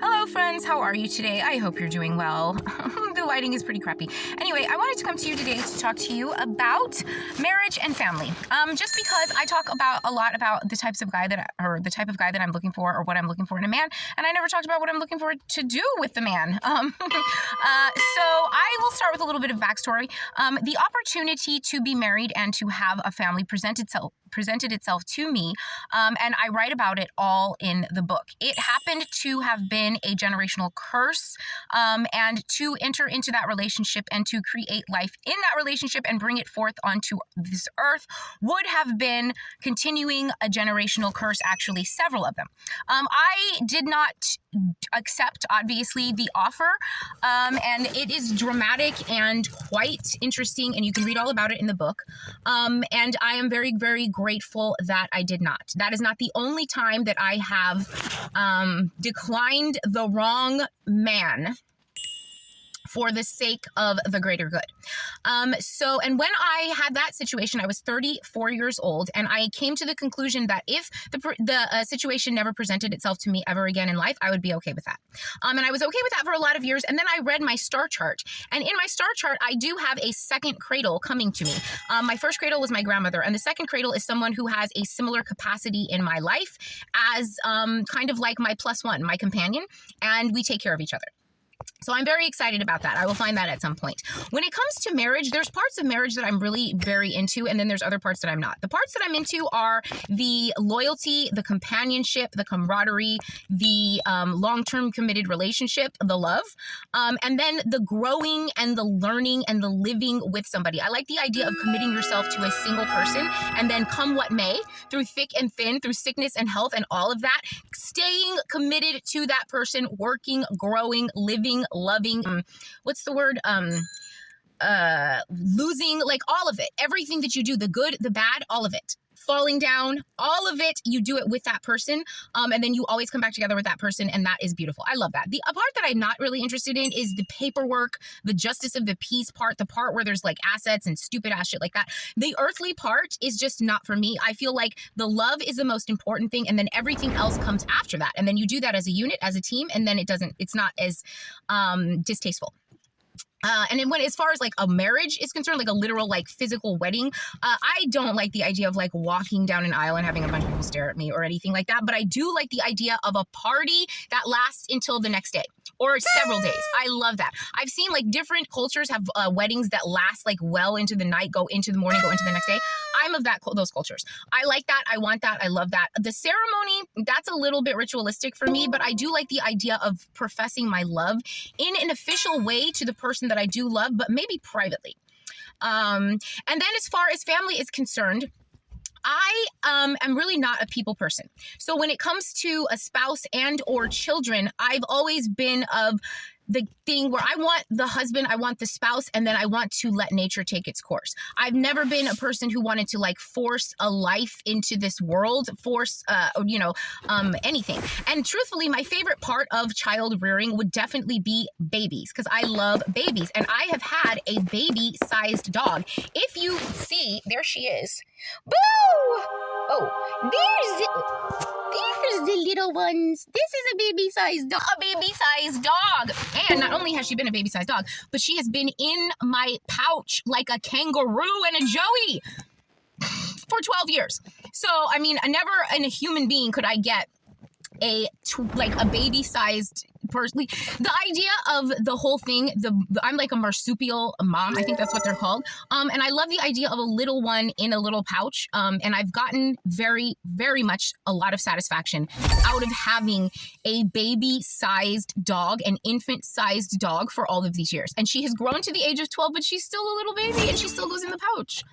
Hello friends, how are you today? I hope you're doing well. The lighting is pretty crappy. Anyway, I wanted to come to you today to talk to you about marriage and family. Just because I talk a lot about the type of guy that I'm looking for or what I'm looking for in a man, and I never talked about what I'm looking for to do with the man. So I will start with a little bit of backstory. The opportunity to be married and to have a family presented itself to me, and I write about it all in the book. It happened to have been a generational curse, and to enter into that relationship and to create life in that relationship and bring it forth onto this earth would have been continuing a generational curse, actually several of them. I did not accept, obviously, the offer, and it is dramatic and quite interesting, and you can read all about it in the book, and I am very, very grateful that I did not. That is not the only time that I have declined the wrong man for the sake of the greater good. And when I had that situation, I was 34 years old, and I came to the conclusion that if the situation never presented itself to me ever again in life, I would be okay with that. And I was okay with that for a lot of years, and then I read my star chart, and in my star chart, I do have a second cradle coming to me. My first cradle was my grandmother, and the second cradle is someone who has a similar capacity in my life as kind of like my plus one, my companion, and we take care of each other. So I'm very excited about that. I will find that at some point. When it comes to marriage, there's parts of marriage that I'm really very into, and then there's other parts that I'm not. The parts that I'm into are the loyalty, the companionship, the camaraderie, the long-term committed relationship, the love, and then the growing and the learning and the living with somebody. I like the idea of committing yourself to a single person, and then come what may, through thick and thin, through sickness and health and all of that, staying committed to that person, working, growing, living, loving, what's the word? Losing, like all of it, everything that you do, the good, the bad, all of it, falling down, all of it, you do it with that person. And then you always come back together with that person. And that is beautiful. I love that. The part that I'm not really interested in is the paperwork, the justice of the peace part, the part where there's like assets and stupid ass shit like that. The earthly part is just not for me. I feel like the love is the most important thing. And then everything else comes after that. And then you do that as a unit, as a team. And then it's not as distasteful. And then as far as like a marriage is concerned, like a literal, like physical wedding, I don't like the idea of like walking down an aisle and having a bunch of people stare at me or anything like that. But I do like the idea of a party that lasts until the next day or several days. I love that. I've seen like different cultures have weddings that last like well into the night, go into the morning, go into the next day. I'm of those cultures. I like that. I want that. I love that. The ceremony, that's a little bit ritualistic for me, but I do like the idea of professing my love in an official way to the person that I do love, but maybe privately. And then as far as family is concerned, I am really not a people person. So when it comes to a spouse and or children, I've always been of the thing where I want the husband, I want the spouse, and then I want to let nature take its course. I've never been a person who wanted to like force a life into this world, anything. And truthfully, my favorite part of child rearing would definitely be babies, because I love babies. And I have had a baby-sized dog. If you see, there she is. Boo! Oh, there's the little ones. This is a baby-sized dog. A baby-sized dog. And not only has she been a baby-sized dog, but she has been in my pouch like a kangaroo and a joey for 12 years. So, I mean, never in a human being could I get a baby-sized person. The idea of the whole thing, I'm like a marsupial mom. I think that's what they're called. And I love the idea of a little one in a little pouch. And I've gotten very, very much a lot of satisfaction out of having a baby-sized dog, an infant-sized dog for all of these years. And she has grown to the age of 12, but she's still a little baby and she still goes in the pouch.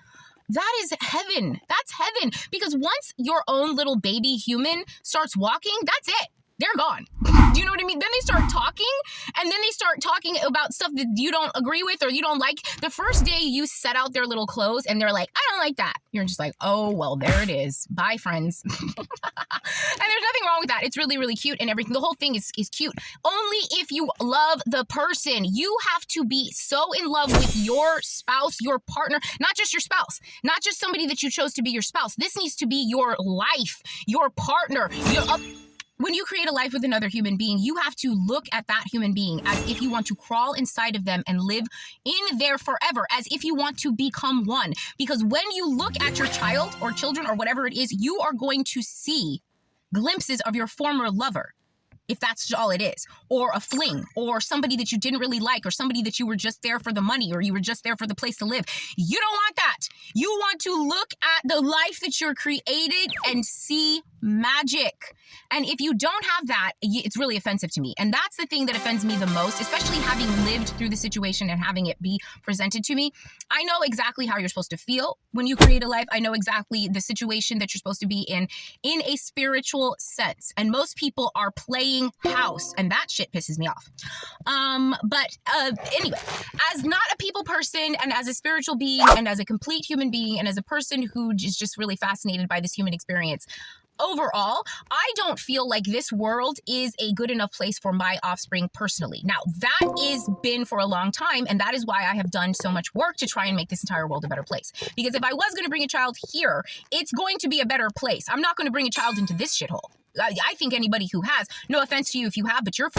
That is heaven. That's heaven. Because once your own little baby human starts walking, that's it. They're gone. Do you know what I mean? Then they start talking, and then they start talking about stuff that you don't agree with or you don't like. The first day you set out their little clothes and they're like, I don't like that. You're just like, oh, well, there it is. Bye, friends. And there's nothing wrong with that. It's really, really cute and everything. The whole thing is cute. Only if you love the person. You have to be so in love with your spouse, your partner, not just your spouse, not just somebody that you chose to be your spouse. This needs to be your life, your partner, When you create a life with another human being, you have to look at that human being as if you want to crawl inside of them and live in there forever, as if you want to become one. Because when you look at your child or children or whatever it is, you are going to see glimpses of your former lover, if that's all it is, or a fling, or somebody that you didn't really like, or somebody that you were just there for the money, or you were just there for the place to live. You don't want that. You want to look at the life that you're created and see magic. And if you don't have that, it's really offensive to me. And that's the thing that offends me the most, especially having lived through the situation and having it be presented to me. I know exactly how you're supposed to feel when you create a life. I know exactly the situation that you're supposed to be in a spiritual sense. And most people are playing house, and that shit pisses me off. But anyway, as not a people person, and as a spiritual being, and as a complete human being, and as a person who is just really fascinated by this human experience, overall, I don't feel like this world is a good enough place for my offspring personally. Now, that is been for a long time, and that is why I have done so much work to try and make this entire world a better place. Because if I was going to bring a child here, it's going to be a better place. I'm not going to bring a child into this shithole. I think anybody who has, no offense to you if you have, but you're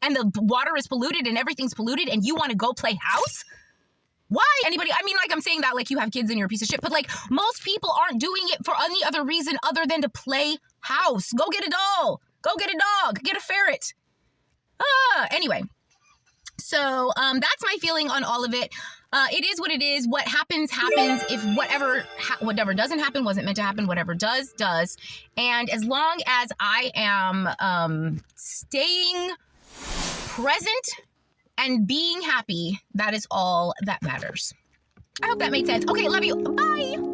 and the water is polluted and everything's polluted and you want to go play house? Why? Anybody? I mean, like, I'm saying that like you have kids and you're a piece of shit, but like most people aren't doing it for any other reason other than to play house. Go get a doll. Go get a dog. Get a ferret. Anyway. So that's my feeling on all of it. It is what it is. What happens, happens. If whatever doesn't happen wasn't meant to happen, whatever does, does. And as long as I am staying present and being happy, that is all that matters. I hope that made sense. Okay, love you. Bye.